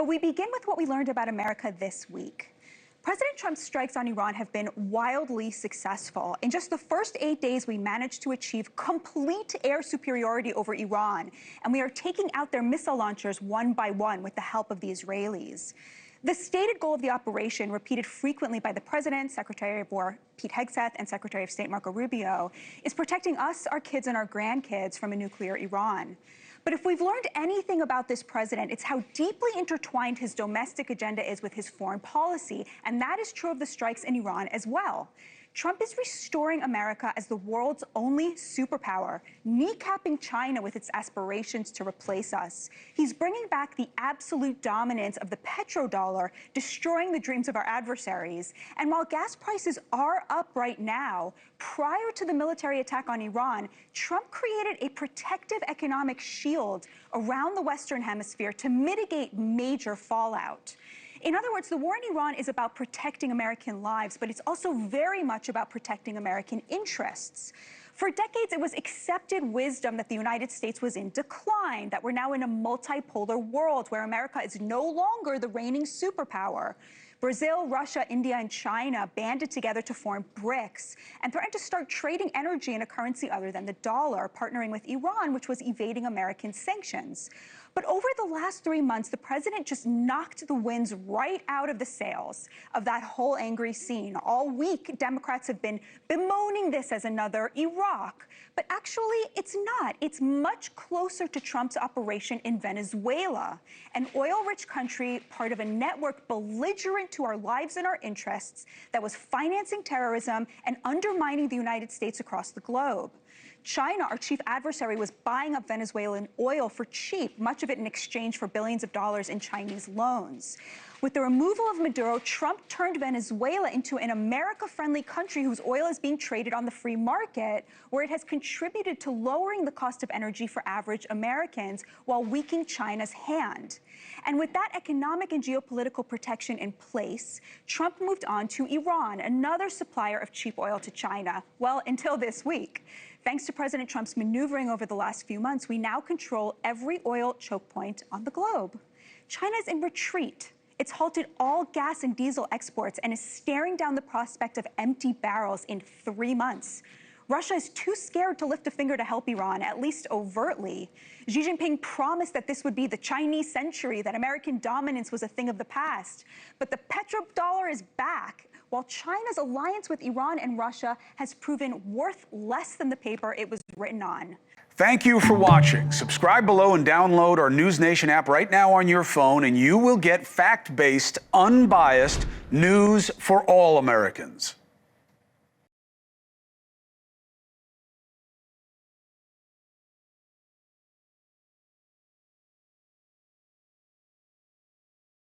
But we begin with what we learned about America this week. President Trump's strikes on Iran have been wildly successful. In just the first 8 days, we managed to achieve complete air superiority over Iran, and we are taking out their missile launchers one by one with the help of the Israelis. The stated goal of the operation, repeated frequently by the President, Secretary of War Pete Hegseth, and Secretary of State Marco Rubio, is protecting us, our kids, and our grandkids from a nuclear Iran. But if we've learned anything about this president, it's how deeply intertwined his domestic agenda is with his foreign policy, and that is true of the strikes in Iran as well. Trump is restoring America as the world's only superpower, kneecapping China with its aspirations to replace us. He's bringing back the absolute dominance of the petrodollar, destroying the dreams of our adversaries. And while gas prices are up right now, prior to the military attack on Iran, Trump created a protective economic shield around the Western Hemisphere to mitigate major fallout. In other words, the war in Iran is about protecting American lives, but it's also very much about protecting American interests. For decades, it was accepted wisdom that the United States was in decline, that we're now in a multipolar world where America is no longer the reigning superpower. Brazil, Russia, India, and China banded together to form BRICS and threatened to start trading energy in a currency other than the dollar, partnering with Iran, which was evading American sanctions. But over the last 3 months, the president just knocked the winds right out of the sails of that whole angry scene. All week, Democrats have been bemoaning this as another Iraq. But actually, it's not. It's much closer to Trump's operation in Venezuela, an oil-rich country, part of a network belligerent to our lives and our interests that was financing terrorism and undermining the United States across the globe. China, our chief adversary, was buying up Venezuelan oil for cheap, much of it in exchange for billions of dollars in Chinese loans. With the removal of Maduro, Trump turned Venezuela into an America-friendly country whose oil is being traded on the free market, where it has contributed to lowering the cost of energy for average Americans while weakening China's hand. And with that economic and geopolitical protection in place, Trump moved on to Iran, another supplier of cheap oil to China, well, until this week. Thanks to President Trump's maneuvering over the last few months, we now control every oil choke point on the globe. China's in retreat. It's halted all gas and diesel exports and is staring down the prospect of empty barrels in 3 months. Russia is too scared to lift a finger to help Iran, at least overtly. Xi Jinping promised that this would be the Chinese century, that American dominance was a thing of the past. But the petrodollar is back, while China's alliance with Iran and Russia has proven worth less than the paper it was written on. Thank you for watching. Subscribe below and download our NewsNation app right now on your phone, and you will get fact-based, unbiased news for all Americans.